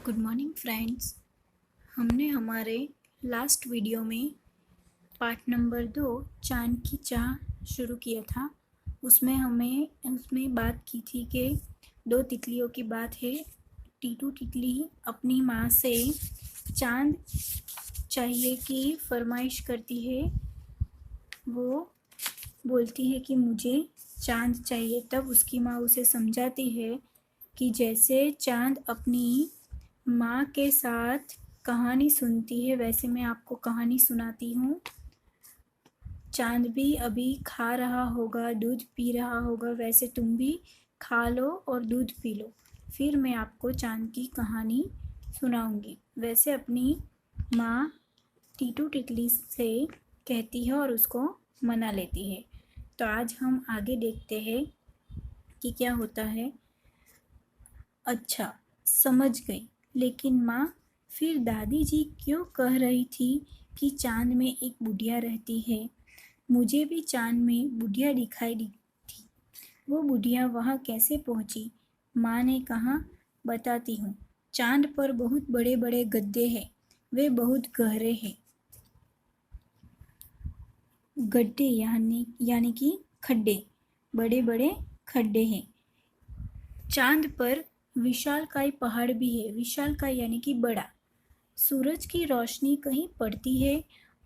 Good morning friends. हमने हमारे last video में पार्ट नंबर 2 चांद की चाह शुरू किया था। उसमें बात की थी कि दो तितलियों की बात है। टीटू तितली अपनी माँ से चांद चाहिए की फरमाइश करती है। वो बोलती है कि मुझे चांद चाहिए। तब उसकी माँ उसे समझाती है कि जैसे चांद अपनी माँ के साथ कहानी सुनती है, वैसे मैं आपको कहानी सुनाती हूँ। चांद भी अभी खा रहा होगा, दूध पी रहा होगा, वैसे तुम भी खा लो और दूध पी लो, फिर मैं आपको चांद की कहानी सुनाऊंगी। वैसे अपनी माँ टीटू तितली से कहती है और उसको मना लेती है। तो आज हम आगे देखते हैं कि क्या होता है। अच्छा, समझ गई, लेकिन माँ फिर दादी जी क्यों कह रही थी कि चांद में एक बुढ़िया रहती है? मुझे भी चांद में बुढ़िया दिखाई दी थी। वो बुढ़िया वहाँ कैसे पहुँची? माँ ने कहा, बताती हूँ। चांद पर बहुत बड़े बड़े गड्ढे हैं, वे बहुत गहरे हैं। गड्ढे यानी कि खड्डे, बड़े बड़े खड्डे हैं। चांद पर विशालकाय पहाड़ भी है। विशालकाय यानी कि बड़ा। सूरज की रोशनी कहीं पड़ती है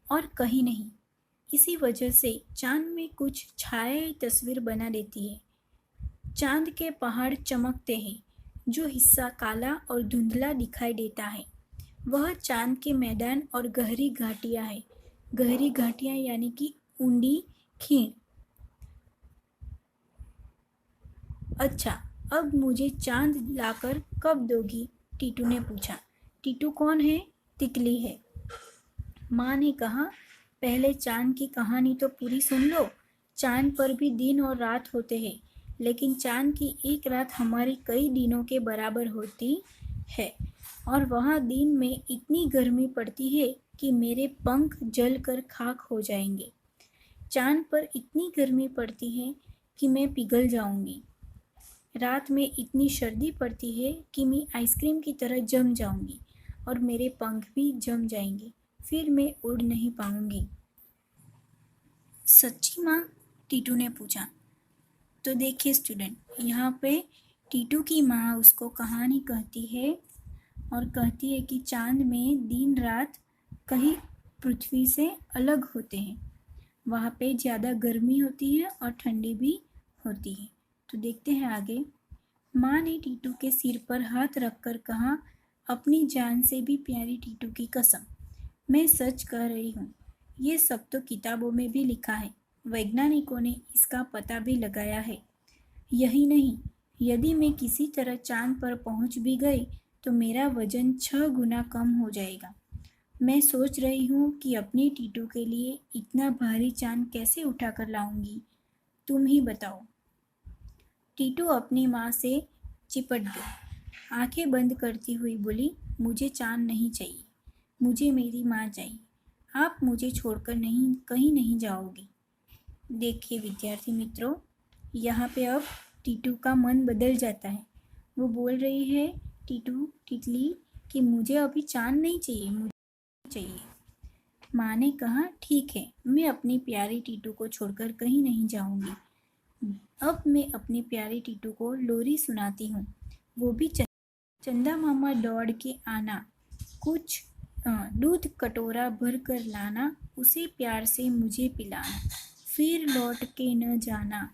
और कहीं नहीं। इसी वजह से चांद में कुछ छाया तस्वीर बना देती है। चांद के पहाड़ चमकते हैं। जो हिस्सा काला और धुंधला दिखाई देता है वह चांद के मैदान और गहरी घाटियां हैं। गहरी घाटियां यानी कि ऊंडी खीण। अच्छा, अब मुझे चांद लाकर कब दोगी? टीटू ने पूछा। टीटू कौन है? तितली है। माँ ने कहा, पहले चांद की कहानी तो पूरी सुन लो। चांद पर भी दिन और रात होते हैं, लेकिन चांद की एक रात हमारी कई दिनों के बराबर होती है। और वहाँ दिन में इतनी गर्मी पड़ती है कि मेरे पंख जल कर खाक हो जाएंगे। चांद पर इतनी गर्मी पड़ती है कि मैं पिघल जाऊंगी। रात में इतनी सर्दी पड़ती है कि मैं आइसक्रीम की तरह जम जाऊंगी और मेरे पंख भी जम जाएंगे। फिर मैं उड़ नहीं पाऊंगी। सच्ची माँ? टीटू ने पूछा। तो देखिए स्टूडेंट, यहाँ पे टीटू की माँ उसको कहानी कहती है और कहती है कि चांद में दिन रात कहीं पृथ्वी से अलग होते हैं। वहाँ पे ज़्यादा गर्मी होती है और ठंडी भी होती है। तो देखते हैं आगे। माँ ने टीटू के सिर पर हाथ रखकर कहा, अपनी जान से भी प्यारी टीटू की कसम, मैं सच कह रही हूँ। ये सब तो किताबों में भी लिखा है। वैज्ञानिकों ने इसका पता भी लगाया है। यही नहीं, यदि मैं किसी तरह चांद पर पहुँच भी गई तो मेरा वजन 6 गुना कम हो जाएगा। मैं सोच रही हूँ कि अपनी टीटू के लिए इतना भारी चांद कैसे उठाकर लाऊंगी। तुम ही बताओ। टीटू अपनी माँ से चिपट गई। आंखें बंद करती हुई बोली, मुझे चांद नहीं चाहिए, मुझे मेरी माँ चाहिए। आप मुझे छोड़कर कहीं नहीं जाओगी। देखिए विद्यार्थी मित्रों, यहाँ पे अब टीटू का मन बदल जाता है। वो बोल रही है टीटू तितली कि मुझे अभी चांद नहीं चाहिए, मुझे चाहिए। माँ ने कहा, ठीक है, मैं अपनी प्यारी टीटू को छोड़कर कहीं नहीं जाऊंगी। अब मैं अपनी प्यारी टीटू को लोरी सुनाती हूँ, वो भी चंदा मामा दौड़ के आना, कुछ दूध कटोरा भर कर लाना, उसे प्यार से मुझे पिलाना, फिर लौट के न जाना।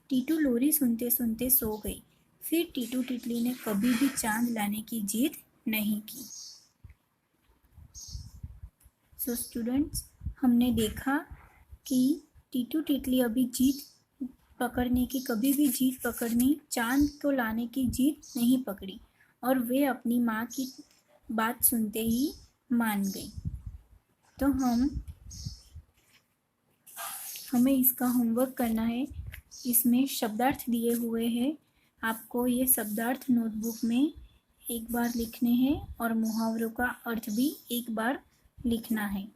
टीटू लोरी सुनते सुनते सो गई। फिर टीटू तितली ने कभी भी चांद लाने की जिद नहीं की। सो स्टूडेंट्स, हमने देखा कि टीटू तितली अभी कभी भी जीत पकड़नी, चांद को लाने की जीत नहीं पकड़ी और वे अपनी माँ की बात सुनते ही मान गई। तो हमें इसका होमवर्क करना है। इसमें शब्दार्थ दिए हुए हैं। आपको ये शब्दार्थ नोटबुक में एक बार लिखने हैं और मुहावरों का अर्थ भी एक बार लिखना है।